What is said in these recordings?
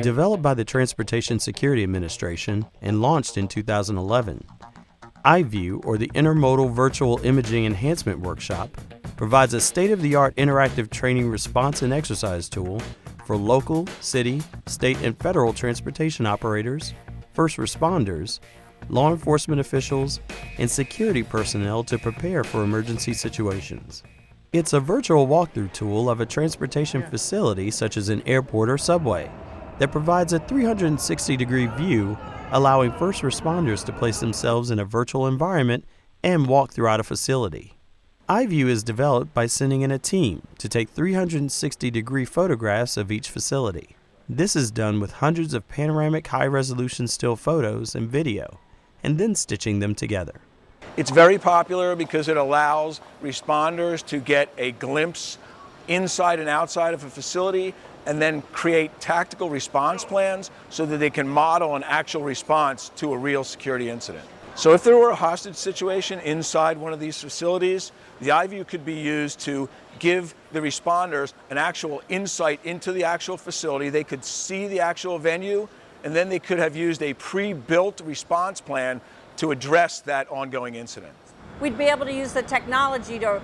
Developed by the Transportation Security Administration and launched in 2011, iView, or the Intermodal Virtual Imaging Enhancement Workshop, provides a state-of-the-art interactive training response and exercise tool for local, city, state, and federal transportation operators, first responders, law enforcement officials, and security personnel to prepare for emergency situations. It's a virtual walkthrough tool of a transportation facility such as an airport or subway that provides a 360-degree view, allowing first responders to place themselves in a virtual environment and walk throughout a facility. iView is developed by sending in a team to take 360-degree photographs of each facility. This is done with hundreds of panoramic high-resolution still photos and video, and then stitching them together. It's very popular because it allows responders to get a glimpse inside and outside of a facility and then create tactical response plans so that they can model an actual response to a real security incident. So if there were a hostage situation inside one of these facilities, the iView could be used to give the responders an actual insight into the actual facility. They could see the actual venue, and then they could have used a pre-built response plan to address that ongoing incident. We'd be able to use the technology to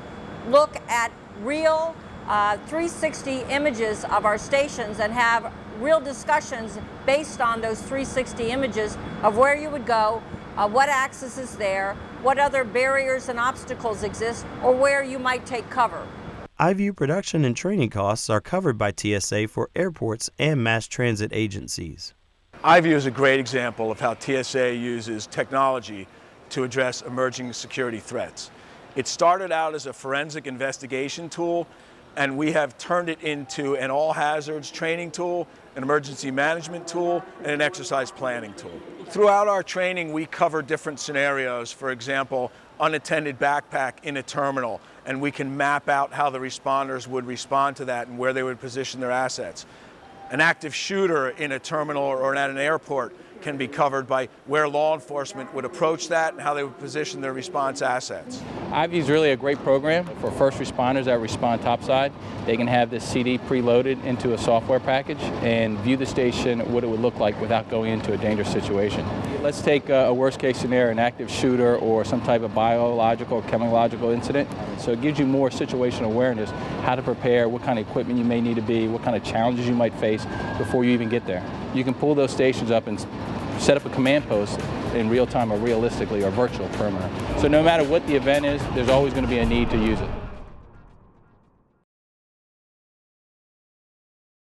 look at real 360 images of our stations and have real discussions based on those 360 images of where you would go, what access is there, what other barriers and obstacles exist, or where you might take cover. iView production and training costs are covered by TSA for airports and mass transit agencies. iView is a great example of how TSA uses technology to address emerging security threats. It started out as a forensic investigation tool, and we have turned it into an all-hazards training tool, an emergency management tool, and an exercise planning tool. Throughout our training, we cover different scenarios. For example, unattended backpack in a terminal, and we can map out how the responders would respond to that and where they would position their assets. An active shooter in a terminal or at an airport can be covered by where law enforcement would approach that and how they would position their response assets. iView is really a great program for first responders that respond topside. They can have this CD preloaded into a software package and view the station, what it would look like without going into a dangerous situation. Let's take a worst case scenario, an active shooter or some type of biological or chemical incident. So it gives you more situational awareness, how to prepare, what kind of equipment you may need to be, what kind of challenges you might face before you even get there. You can pull those stations up and set up a command post in real time or realistically or virtual perimeter. So no matter what the event is, there's always going to be a need to use it.